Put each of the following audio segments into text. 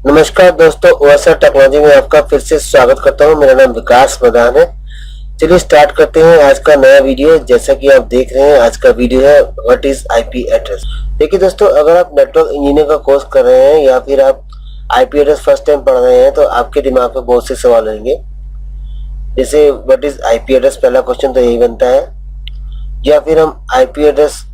नमस्कार दोस्तों, OSR technology में आपका फिर से स्वागत करता हूं। मेरा नाम विकास मदान है। चलिए स्टार्ट करते हैं आज का नया वीडियो। जैसा कि आप देख रहे हैं, आज का वीडियो है व्हाट इज आईपी एड्रेस। देखिए दोस्तों, अगर आप नेटवर्क इंजीनियर का कोर्स कर रहे हैं या फिर आप आईपी एड्रेस फर्स्ट टाइम पढ़ रहे हैं तो आपके दिमाग में बहुत से सवाल होंगे। जैसे व्हाट इज आईपी एड्रेस, पहला क्वेश्चन तो यही बनता है। या फिर हम आईपी एड्रेस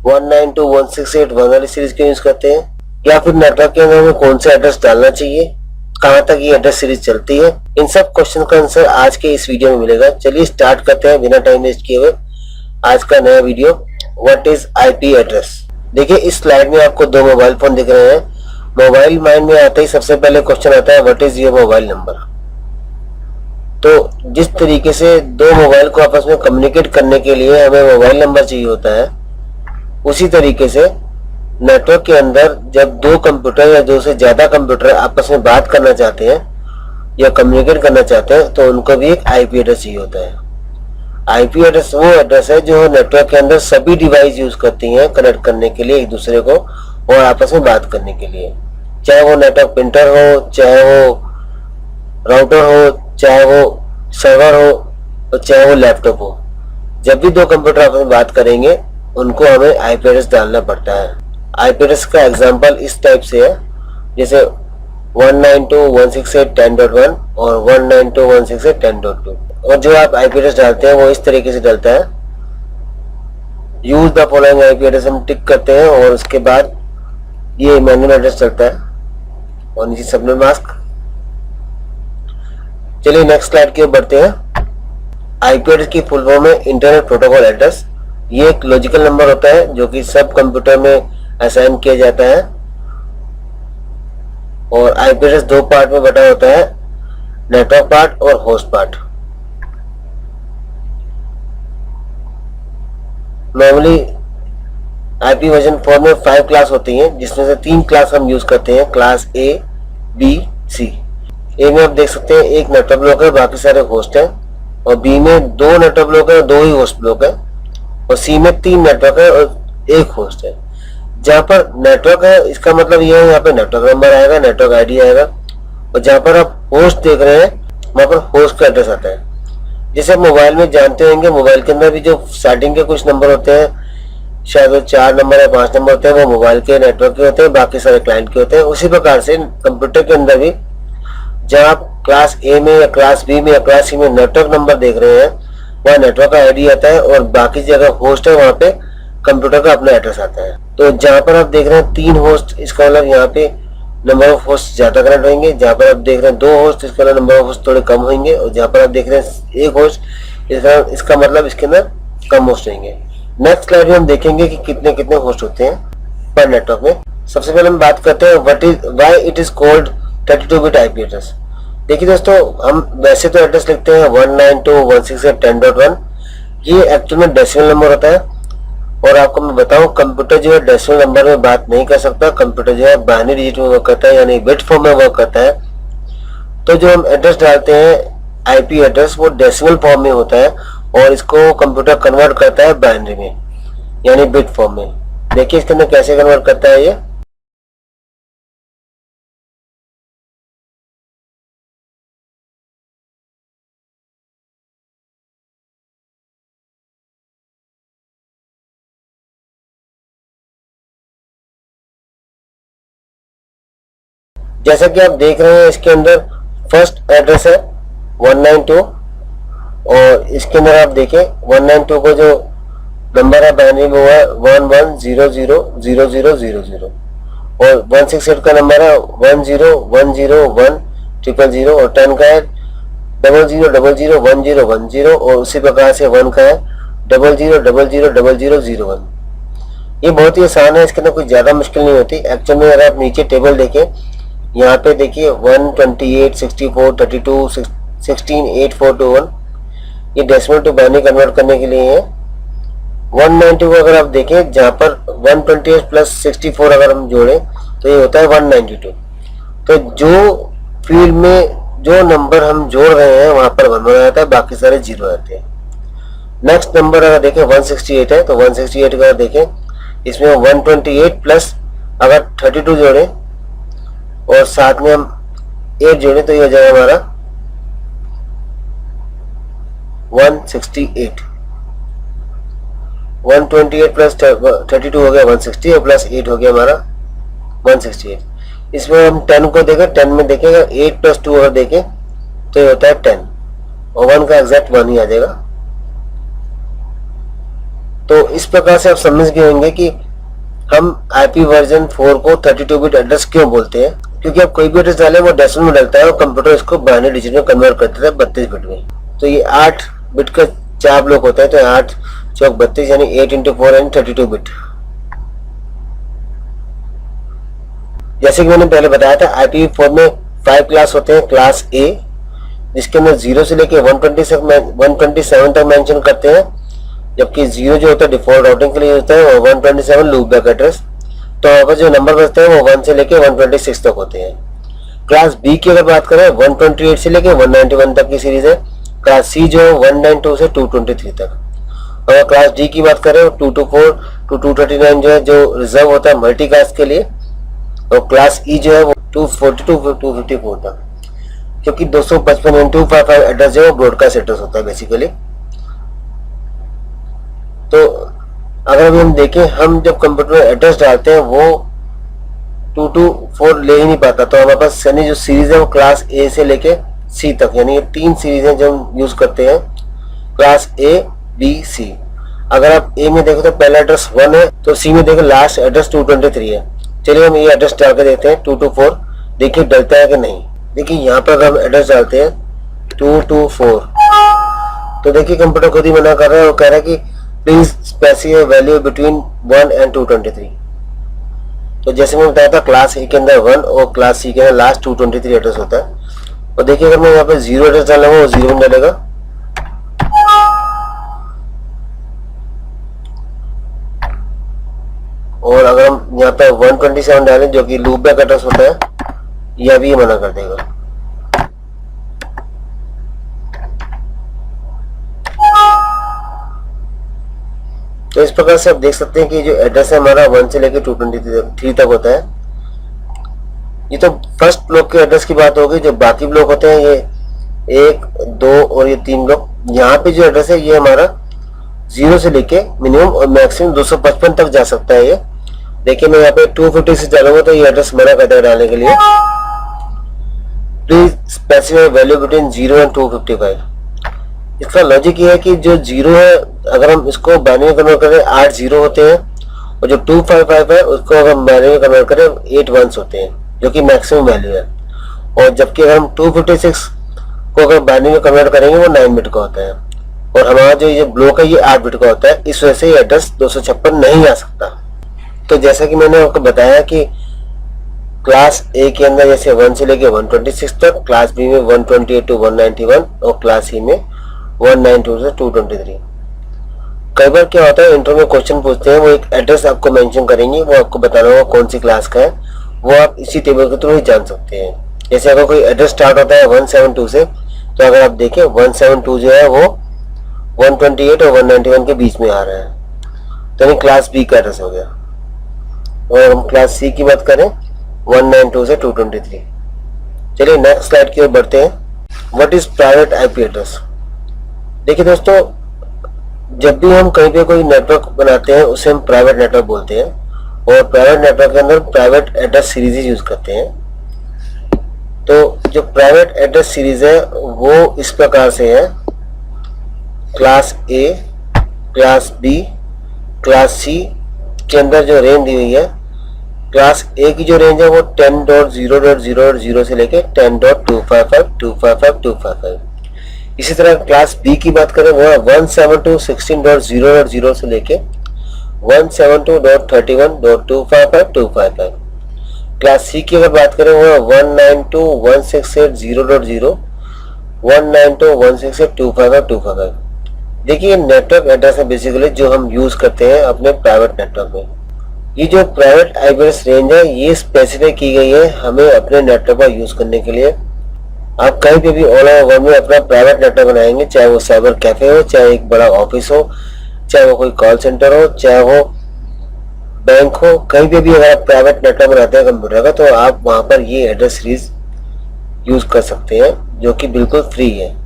192.168.1 वाली सीरीज क्यों यूज करते हैं, या फिर नेटवर्क के अंदर हमें कौन सा एड्रेस डालना चाहिए, कहां तक ये एड्रेस सीरीज चलती है। इन सब क्वेश्चन का आंसर आज के इस वीडियो में मिलेगा। चलिए स्टार्ट करते हैं बिना टाइम वेस्ट किए हुए आज का नया video what is IP address. देखिए इस स्लाइड में आपको दो मोबाइल फोन दिख रहे हैं। मोबाइल माइंड में आते ही सबसे पहले क्वेश्चन आता है what is your mobile number. तो जिस तरीके से दो मोबाइल को आपस में कम्युनिकेट करने के लिए हमें मोबाइल नंबर चाहिए होता है, उसी तरीके से नेटवर्क के अंदर जब दो कंप्यूटर या दो से ज्यादा कंप्यूटर आपस में बात करना चाहते हैं या कम्युनिकेट करना चाहते हैं तो उनको भी एक आईपी एड्रेस चाहिए होता है। आईपी एड्रेस वो एड्रेस है जो नेटवर्क के अंदर सभी डिवाइस यूज करती हैं कनेक्ट करने के लिए एक दूसरे को और आपस में बात करने के लिए, चाहे वो नेटवर्क प्रिंटर हो, चाहे वो राउटर हो, चाहे वो सर्वर हो और चाहे वो लैपटॉप हो। जब भी दो कंप्यूटर आपस में बात करेंगे उनको हमें आईपी एड्रेस डालना पड़ता है। आईपी एड्रेस का एग्जांपल इस टाइप से है, जैसे 192.168.10.1 और 192.168.10.2। और जो आप आईपी एड्रेस डालते हैं वो इस तरीके से डलता है, use the following IP address हम टिक करते हैं और उसके बाद ये मैनुअल एड्रेस चलता है और नीचे सबनेट मास्क। चलिए नेक्स्ट स्लाइड की ओर बढ़ते हैं। आईपी एड्रेस की फुल फॉर्म है इंटरनेट प्रोटोकॉल एड्रेस। ये एक लॉजिकल नंबर होता है जो कि सब कंप्यूटर में असाइन किया जाता है और आईपी एड्रेस दो पार्ट में बटा होता है, नेटवर्क पार्ट और host part. Normally IP version 4 में 5 क्लास होती हैं, जिसमें से 3 क्लास हम यूज करते हैं, क्लास ए, बी, सी। ए में आप देख सकते हैं एक नेटवर्क ब्लॉक है, बाकी सारे होस्ट हैं, और बी में 2 नेटवर्क ब्लॉक है, 2 ही होस्ट ब्लॉक है, और सी में 3 नेटवर्क है और 1 होस्ट है। जहां पर नेटवर्क है इसका मतलब ये है यहाँ पे नेटवर्क नंबर आएगा, नेटवर्क आईडी आएगा, और जहां पर आप होस्ट देख रहे हैं वहां पर होस्ट का एड्रेस आता है। जैसे आप मोबाइल में जानते होंगे, मोबाइल के अंदर भी जो स्टार्टिंग के कुछ नंबर होते हैं, शायद वो 4 नंबर या 5 नंबर होते हैं, वो मोबाइल के नेटवर्क के होते हैं, बाकी सारे क्लाइंट के होते हैं। उसी प्रकार से कंप्यूटर के अंदर भी जहाँ आप क्लास ए में या क्लास बी में या क्लास सी में नेटवर्क नंबर देख रहे हैं वहाँ नेटवर्क का आईडी आता है, और बाकी जगह होस्ट है वहाँ पे कंप्यूटर का अपना एड्रेस आता है। तो जहाँ पर आप देख रहे हैं 3 होस्ट, इसका मतलब यहाँ पे नंबर ऑफ होस्ट ज्यादा कनेक्ट होंगे। जहाँ पर आप देख रहे हैं 2 होस्ट, इसका मतलब नंबर ऑफ होस्ट थोड़े कम होंगे, और जहाँ पर आप देख रहे हैं 1 होस्ट, इसका मतलब इसके अंदर कम होस्ट होंगे। नेक्स्ट स्लाइड में हम देखेंगे कि कितने कितने होस्ट होते हैं पर नेटवर्क में। सबसे पहले हम बात करते हैं why it is called 32 bit IP address. देखिए दोस्तों, हम वैसे तो एड्रेस लिखते हैं 192.168.10.1, ये एक्चुअल में डेसिमल नंबर होता है। और आपको मैं बताऊं, कंप्यूटर जो है डेसिमल नंबर में बात नहीं कर सकता, कंप्यूटर जो है बाइनरी डिजिट में वर्क करता है, यानी बिट फॉर्म में वर्क करता है। तो जो हम एड्रेस डालते हैं आईपी एड्रेस, वो डेसिमल फॉर्म में होता है और इसको कंप्यूटर कन्वर्ट करता है बाइनरी में, यानी बिट फॉर्म में। देखिए इसके अंदर कैसे कन्वर्ट करता है ये। जैसा कि आप देख रहे हैं, इसके अंदर फर्स्ट एड्रेस है 192, और इसके अंदर आप देखें 192 को जो नंबर है बाइनरी में वो है 11000000, और 168 का नंबर है 1010100, और 10 का है 00001010, और उसी प्रकार से 1 का है 00000001। ये बहुत ही आसान है, इसके अंदर कुछ ज्यादा मुश्किल नहीं होती। एक्चुअल में अगर आप नीचे टेबल देखें, यहाँ पे देखिए 128, 64, 32, 16, 8, 4 to 1, ये डेसिमल टू बाइनरी कन्वर्ट करने के लिए है। 192 को अगर आप देखें, जहाँ पर 128 प्लस 64 अगर हम जोड़ें तो ये होता है 192। तो जो फील्ड में जो नंबर हम जोड़ रहे हैं वहां पर 1 बना जाता है, बाकी सारे 0 आते हैं। नेक्स्ट नंबर अगर देखें 168 है, तो 168 अगर देखें इसमें 128 प्लस अगर 32 जोड़ें और साथ में हम 8 जोड़े तो ये हो जाएगा हमारा 168। 128 प्लस 32 हो गया 160 और प्लस 8 हो गया हमारा 168। इसमें हम 10 को देखें, 10 में देखेगा 8 प्लस 2 अगर देखें तो ये होता है 10 और 1 का एग्जैक्ट 1 ही आ जाएगा। तो इस प्रकार से आप समझ गए होंगे कि हम आईपी वर्जन 4 को 32 बिट एड्रेस क्यों बोलते हैं, क्योंकि आप कोई भी एड्रेस डालें वो डेसिमल में डलता है और कंप्यूटर इसको बाइनरी डिजिट में कन्वर्ट करता है 32 बिट में। तो ये 8 बिट का 4 ब्लॉक होता है, तो 8 चौक 32 यानी 8 × 4 यानी 32 बिट। जैसे कि मैंने पहले बताया था IPv4 में 5 क्लास होते हैं। क्लास A जिसके अंदर 0 से लेके 127 तक मेंशन करते हैं, जबकि 0 जो होता है डिफॉल्ट राउटिंग के लिए होता है और 127 लूप बैक एड्रेस। तो वहाँ पर जो नंबर बचते हैं वो 1 से लेके 126 तक होते हैं। क्लास B की अगर बात करें 128 से लेके 191 तक की सीरीज है। क्लास C जो है 192 से 223 तक। और क्लास D की बात करें 224 to 239 जो है जो रिजर्व होता है मल्टीकास्ट के लिए, और क्लास E जो है वो 242 to 254 तक, क्योंकि 255 255 एड्रेस जो है वो ब्रॉडकास्ट एड्रेस होता है बेसिकली। तो अगर हम देखें, हम जब कंप्यूटर में एड्रेस डालते हैं वो 224 ले ही नहीं पाता, तो हमारे पास यानी जो सीरीज है वो क्लास A से लेके C तक, यानी ये 3 सीरीज हैं जो हम यूज करते हैं, क्लास A B C। अगर आप A में देखो तो पहला एड्रेस 1 है, तो C में देखो लास्ट एड्रेस 223 है। चलिए हम ये एड्रेस डाल के देखते हैं 224, देखिए डलता है कि नहीं। देखिए यहाँ पर अगर हम एड्रेस डालते हैं 224, तो देखिए कंप्यूटर खुद ही मना कर रहा है और कह रहा है कि please specify value between 1 and 223। तो जैसे मैं बताया था क्लास A के अंदर 1 और क्लास C के अंदर लास्ट 223 एड्रेस होता है। और देखिए अगर मैं यहाँ पे 0 एड्रेस डालूंगा वो 0 में डालेगा, और अगर हम यहाँ पे 127 डालें जो कि लूप बैक एड्रेस होता है, यह भी मना कर देगा। तो इस प्रकार से आप देख सकते हैं कि जो एड्रेस है हमारा 1 से लेकर 223 तक होता है। ये तो फर्स्ट ब्लॉक के एड्रेस की बात होगी। जो बाकी ब्लॉक होते हैं ये 1 2 और ये 3 ब्लॉक, यहाँ पे जो एड्रेस है ये हमारा 0 से लेके मिनिमम और मैक्सिमम 255 तक जा सकता है। ये देखिए मैं यहाँ पे 256 डालूंगा तो ये एड्रेस मना करता है डालने के लिए। Please specify value between 0 and 255। इसका लॉजिक ये है कि जो 0 है अगर हम इसको बाइनरी कन्वर्ट करें 8 0 होते हैं, और जो 255 है उसको अगर हम बाइनरी कन्वर्ट करें 8 1s होते हैं, जो कि मैक्सिमम वैल्यू है। और जबकि अगर हम 256 को अगर बाइनरी में कन्वर्ट करेंगे वो 9 बिट का होता है, और हमारा जो ये ब्लॉक है ये 8 बिट का होता है। इस वजह से ये एड्रेस 256 नहीं आ सकता। तो जैसा कि मैंने आपको बताया कि क्लास A के अंदर जैसे 1 से लेके 126 तक, क्लास B में 128 to 191 और क्लास C में 192 से 223। कई बार क्या होता है इंटरव्यू में क्वेश्चन पूछते हैं, वो एक एड्रेस आपको मेंशन करेंगे, वो आपको बताना होगा कौन सी क्लास का है, वो आप इसी टेबल के थ्रू ही जान सकते हैं। जैसे अगर कोई एड्रेस स्टार्ट होता है 172 से, तो अगर आप देखें 172 जो है वो 128 और 191 के बीच में आ रहा है, तो यानी क्लास B का एड्रेस हो गया। और हम क्लास C की बात करें 192 से 223। चलिए नेक्स्ट स्लाइड की ओर बढ़ते हैं। What is private IP address? देखिए दोस्तों, जब भी हम कहीं पे कोई नेटवर्क बनाते हैं उसे हम प्राइवेट नेटवर्क बोलते हैं, और प्राइवेट नेटवर्क के अंदर प्राइवेट एड्रेस सीरीज यूज करते हैं। तो जो प्राइवेट एड्रेस सीरीज है वो इस प्रकार से है, class A, class B, class C के अंदर जो रेंज दी हुई है, क्लास A की जो रेंज है वो 10.0.0.0 से लेके 10.255.255.255। इसी तरह क्लास B की बात करें वो 172.16.0.0 से लेके 172.31.255.255। क्लास C की अगर बात करें वो 192.168.0.0 192.168.255.255। देखिए नेटवर्क एड्रेस है बेसिकली जो हम यूज करते हैं अपने प्राइवेट नेटवर्क में। ये जो प्राइवेट आईपी एड्रेस रेंज है ये स्पेसिफाई की गई है हमें अपने नेटवर्क पर यूज करने के लिए। आप कहीं पे भी ऑल ओवर वर्ल्ड में अपना प्राइवेट नेटवर्क बनाएंगे, चाहे वो साइबर कैफे हो, चाहे एक बड़ा ऑफिस हो, चाहे वो कोई कॉल सेंटर हो, चाहे वो बैंक हो, कहीं पे भी अगर आप प्राइवेट नेटवर्क बनाते हैं कंप्यूटर का, तो आप वहां पर ये एड्रेस सीरीज यूज कर सकते हैं, जो कि बिल्कुल फ्री है।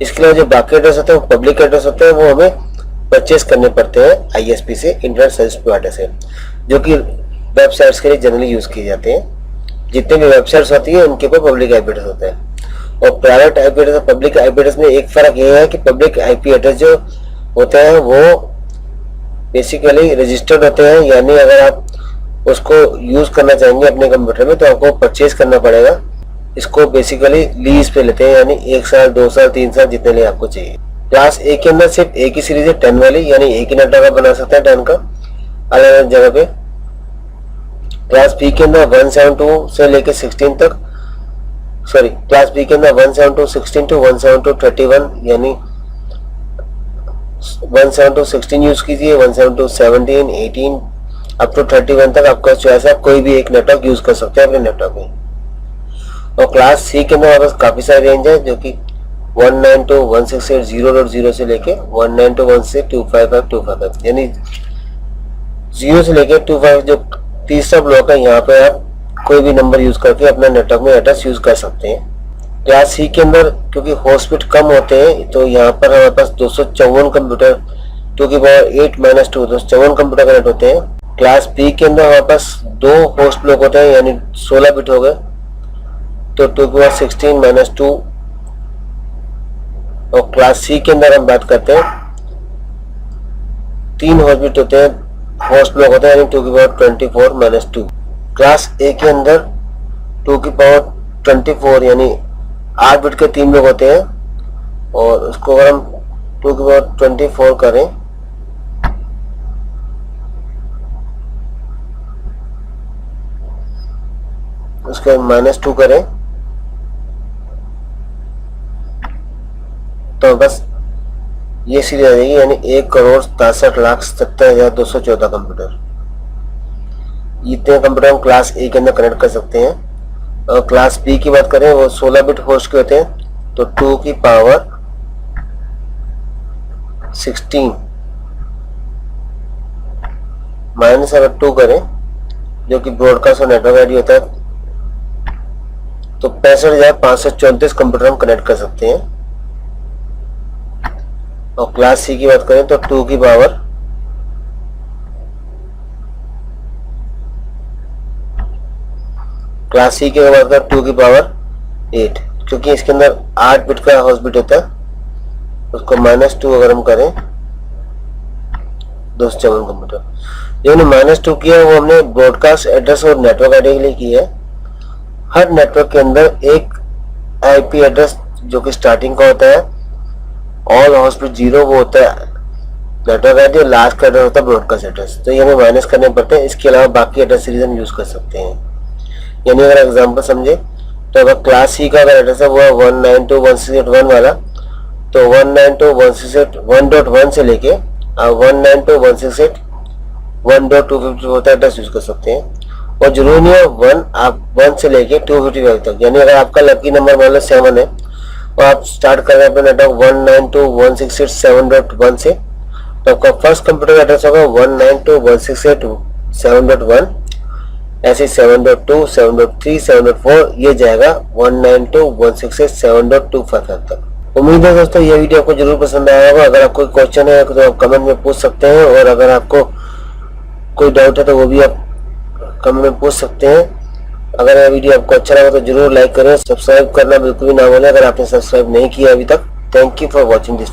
इसके अलावा जो बाकी एड्रेस होते हैं वो पब्लिक एड्रेस होते हैं, वो हमें परचेस करने पड़ते हैं ISP से, इंटरनेट सर्विस प्रोवाइडर से, जो कि वेबसाइट्स के लिए जनरली यूज किए जाते हैं। जितने भी वेबसाइट्स होती है उनके ऊपर पब्लिक IP एड्रेस होता है। और प्राइवेट IP एड्रेस और पब्लिक IP एड्रेस में एक फर्क ये है कि पब्लिक IP एड्रेस जो होते हैं वो बेसिकली रजिस्टर्ड होते हैं, यानी अगर आप उसको यूज करना चाहेंगे अपने कंप्यूटर में तो आपको परचेज करना पड़ेगा। इसको बेसिकली लीज पे लेते हैं, यानी 1 साल 2 साल 3 साल जितने लिए आपको चाहिए। क्लास A के अंदर सिर्फ एक ही सीरीज है 10 वाली, यानी एक ही नेटवर्क आप बना सकते हैं 10 का अलग अलग जगह पे। क्लास B के अंदर 172 से लेके 16 तक, सॉरी क्लास B के अंदर 172 16 टू 172 31, यानी 172 16 यूज कीजिए, 172 17 18 अप टू 31 तक आपका चॉइस है, कोई भी एक नेटवर्क यूज कर सकते हैं अपने नेटवर्क में। और क्लास C के अंदर हमारे पास काफी सारे रेंज है, जो कि 192.168.0.0 से लेके 192.168.255.255, यानी 0 से लेके 25 जो तीसरा ब्लॉक है, यहाँ पे आप कोई भी नंबर यूज करके अपना नेटवर्क में एड्रेस यूज कर सकते हैं। क्लास C के अंदर क्योंकि होस्ट बिट कम होते हैं, तो यहाँ पर हमारे पास 254 कंप्यूटर 2 की पावर 8 - 2 254 कंप्यूटर कनेक्ट होते हैं। क्लास B के अंदर हमारे पास 2 होस्ट ब्लॉक होते हैं, यानी 16 बिट हो गए, तो 2 की पावर 16 - 2। और क्लास C के अंदर हम बात करते हैं 3 होस्ट बिट होते हैं, होस्ट ब्लॉक होते हैं, यानी 2 की पावर 24 - 2। क्लास A के अंदर 2 की पावर 24 यानी 8 बिट के 3 ब्लॉक होते हैं, और उसको अगर हम 2 की पावर 24 करें उसके -2 करें तो बस ये सीरीज आ जाएगी, यानी 1,63,70,70,214 कंप्यूटर। इतने कंप्यूटर हम क्लास A के अंदर कनेक्ट कर सकते हैं। और क्लास B की बात करें वो 16 बिट होस्ट के होते हैं, तो 2 की पावर 16 माइनस अगर 2 करें, जो कि ब्रॉडकास्ट और नेटवर्क आईडी होता है, तो 65,534 कंप्यूटर हम कनेक्ट कर सकते हैं। और क्लास C की बात करें तो 2 की पावर क्लास C की बात करें 2 की पावर 8, क्योंकि इसके अंदर 8 बिट का होस्ट बिट होता है, उसको -2 अगर हम करें 254 कंप्यूटर। जो हमने -2 किया है वो हमने ब्रॉडकास्ट एड्रेस और नेटवर्क आईडी के लिए किया है। हर नेटवर्क के अंदर एक IP एड्रेस जो कि स्टार्टिंग का होता है, ऑल होस्ट बिट 0 वो होता है नेटवर्क आईडी, और लास्ट का एड्रेस होता है ब्रॉडकास्ट एड्रेस, तो ये हमें माइनस करने पड़ते हैं। इसके अलावा बाकी एड्रेस सीरीज हम यूज कर सकते हैं। यानी अगर एग्जांपल समझे तो अगर क्लास C का अगर एड्रेस है वो 192.168.1 वाला, तो 192.168.1.1 से लेके 192.168.1.254 एड्रेस यूज कर सकते हैं। और जरूरी नहीं है 1 से लेके 255 तक, यानी अगर आपका लकी नंबर मान लो 7 है और आप स्टार्ट कर रहे हैं अपने नेटवर्क 192.168.7.1 से, तो आपका फर्स्ट कंप्यूटर एड्रेस होगा 192.168.7.1, ऐसे 7.2 7.3 7.4 ये जाएगा 192.168.7.255 तक। उम्मीद है दोस्तों ये वीडियो आपको जरूर पसंद आया होगा। अगर आपको कोई क्वेश्चन है तो आप कमेंट में पूछ सकते हैं, और अगर आपको कोई डाउट है तो वो भी आप कमेंट में पूछ सकते हैं। अगर यह वीडियो आपको अच्छा लगा तो जरूर लाइक करें, सब्सक्राइब करना बिल्कुल भी ना भूलें अगर आपने सब्सक्राइब नहीं किया अभी तक। Thank you for watching this.